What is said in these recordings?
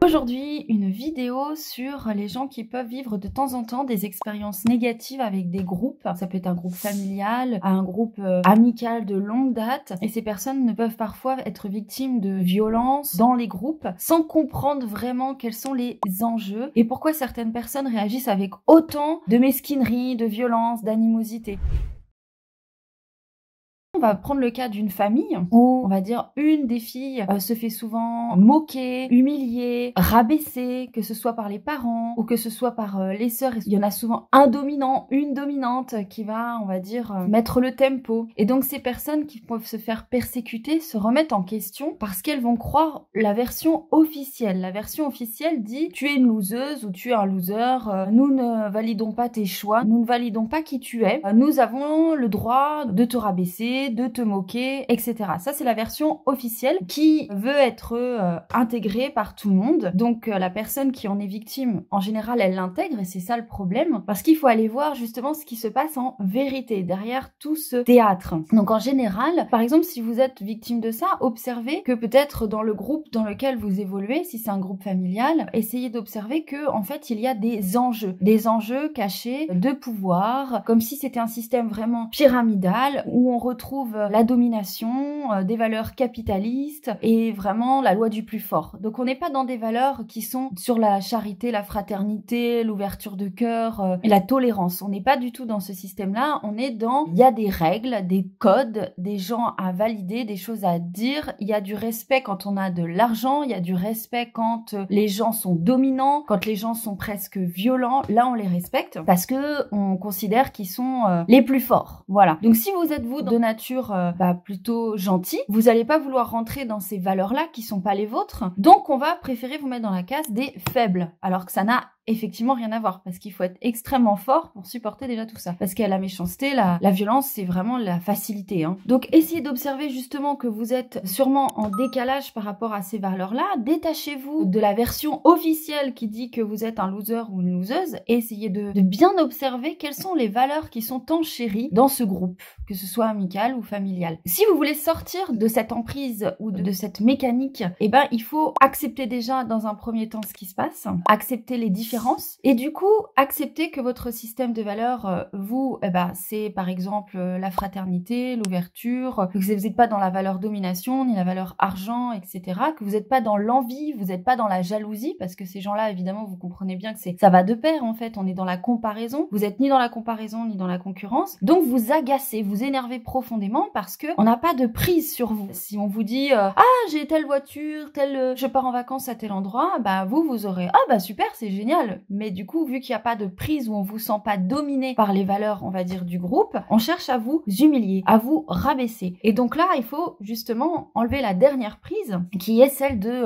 Aujourd'hui, une vidéo sur les gens qui peuvent vivre de temps en temps des expériences négatives avec des groupes. Ça peut être un groupe familial, un groupe amical de longue date. Et ces personnes ne peuvent parfois être victimes de violences dans les groupes sans comprendre vraiment quels sont les enjeux et pourquoi certaines personnes réagissent avec autant de mesquinerie, de violence, d'animosité. On va prendre le cas d'une famille où, on va dire, une des filles se fait souvent moquer, humilier, rabaisser, que ce soit par les parents ou que ce soit par les sœurs. Il y en a souvent un dominant, une dominante qui va, on va dire, mettre le tempo. Et donc ces personnes qui peuvent se faire persécuter se remettent en question parce qu'elles vont croire la version officielle. La version officielle dit « tu es une loseuse » ou « tu es un loser, nous ne validons pas tes choix, nous ne validons pas qui tu es, nous avons le droit de te rabaisser, de te moquer, etc. » Ça, c'est la version officielle qui veut être intégrée par tout le monde. Donc, la personne qui en est victime, en général, elle l'intègre et c'est ça le problème. Parce qu'il faut aller voir justement ce qui se passe en vérité derrière tout ce théâtre. Donc, en général, par exemple, si vous êtes victime de ça, observez que peut-être dans le groupe dans lequel vous évoluez, si c'est un groupe familial, essayez d'observer que, en fait, il y a des enjeux cachés de pouvoir, comme si c'était un système vraiment pyramidal où on retrouve la domination, des valeurs capitalistes et vraiment la loi du plus fort. Donc on n'est pas dans des valeurs qui sont sur la charité, la fraternité, l'ouverture de cœur et la tolérance. On n'est pas du tout dans ce système-là. On est dans, il y a des règles, des codes, des gens à valider, des choses à dire. Il y a du respect quand on a de l'argent, il y a du respect quand les gens sont dominants, quand les gens sont presque violents. Là, on les respecte parce que on considère qu'ils sont les plus forts. Voilà. Donc si vous êtes vous de nature plutôt gentil, vous n'allez pas vouloir rentrer dans ces valeurs-là qui sont pas les vôtres. Donc on va préférer vous mettre dans la case des faibles, alors que ça n'a effectivement rien à voir, parce qu'il faut être extrêmement fort pour supporter déjà tout ça. Parce que la méchanceté, la violence, c'est vraiment la facilité. Donc essayez d'observer justement que vous êtes sûrement en décalage par rapport à ces valeurs-là. Détachez-vous de la version officielle qui dit que vous êtes un loser ou une loseuse et essayez de bien observer quelles sont les valeurs qui sont enchéries dans ce groupe, que ce soit amical ou familial. Si vous voulez sortir de cette emprise ou de cette mécanique, il faut accepter déjà dans un premier temps ce qui se passe, accepter les différences et du coup accepter que votre système de valeurs, c'est par exemple la fraternité, l'ouverture, que vous n'êtes pas dans la valeur domination ni la valeur argent, etc., que vous n'êtes pas dans l'envie, vous n'êtes pas dans la jalousie, parce que ces gens-là, évidemment, vous comprenez bien que ça va de pair en fait, on est dans la comparaison, vous êtes ni dans la comparaison ni dans la concurrence, donc vous agacez, vous énervez profondément parce que on n'a pas de prise sur vous. Si on vous dit j'ai telle voiture, je pars en vacances à tel endroit, vous aurez super, c'est génial. Mais du coup, vu qu'il n'y a pas de prise où on vous sent pas dominé par les valeurs, on va dire, du groupe, on cherche à vous humilier, à vous rabaisser. Et donc là, il faut justement enlever la dernière prise qui est celle de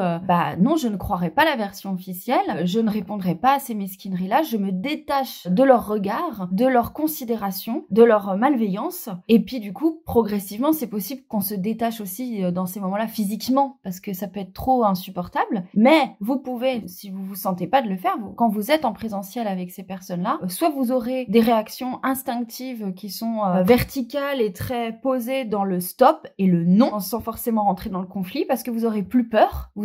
non, je ne croirai pas la version officielle, je ne répondrai pas à ces mesquineries-là, je me détache de leur regard, de leur considération, de leur malveillance. Et puis du coup, progressivement, c'est possible qu'on se détache aussi dans ces moments-là physiquement parce que ça peut être trop insupportable. Mais vous pouvez, si vous vous sentez pas de le faire, quand vous êtes en présentiel avec ces personnes-là, soit vous aurez des réactions instinctives qui sont verticales et très posées dans le stop et le non, sans forcément rentrer dans le conflit, parce que vous aurez plus peur, vous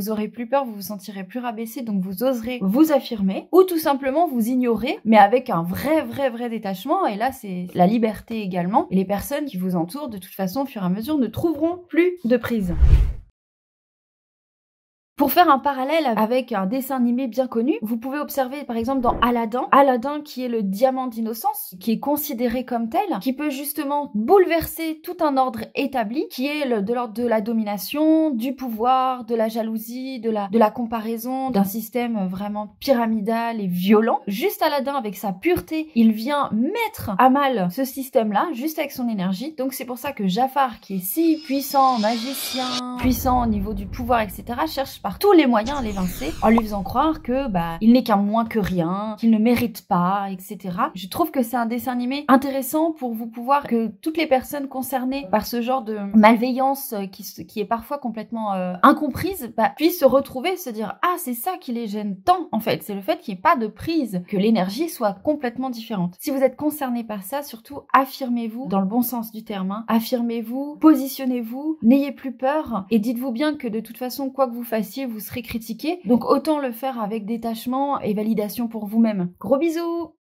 vous sentirez plus rabaissé, donc vous oserez vous affirmer, ou tout simplement vous ignorer, mais avec un vrai détachement, et là c'est la liberté également, et les personnes qui vous entourent, de toute façon, au fur et à mesure, ne trouveront plus de prise. Pour faire un parallèle avec un dessin animé bien connu, vous pouvez observer par exemple dans Aladdin qui est le diamant d'innocence, qui est considéré comme tel, qui peut justement bouleverser tout un ordre établi, qui est de l'ordre de la domination, du pouvoir, de la jalousie, de la comparaison, d'un système vraiment pyramidal et violent. Juste Aladdin, avec sa pureté, il vient mettre à mal ce système-là, juste avec son énergie. Donc c'est pour ça que Jafar, qui est si puissant, magicien, puissant au niveau du pouvoir, etc., cherche par tous les moyens à l'évincer en lui faisant croire que il n'est qu'un moins que rien, qu'il ne mérite pas, etc. Je trouve que c'est un dessin animé intéressant pour vous pouvoir que toutes les personnes concernées par ce genre de malveillance qui est parfois complètement incomprise puissent se retrouver et se dire c'est ça qui les gêne tant en fait, c'est le fait qu'il n'y ait pas de prise, que l'énergie soit complètement différente. Si vous êtes concerné par ça, surtout affirmez-vous dans le bon sens du terme, affirmez-vous, positionnez-vous, n'ayez plus peur et dites-vous bien que de toute façon quoi que vous fassiez, apprécié, vous serez critiqué. Donc autant le faire avec détachement et validation pour vous-même. Gros bisous!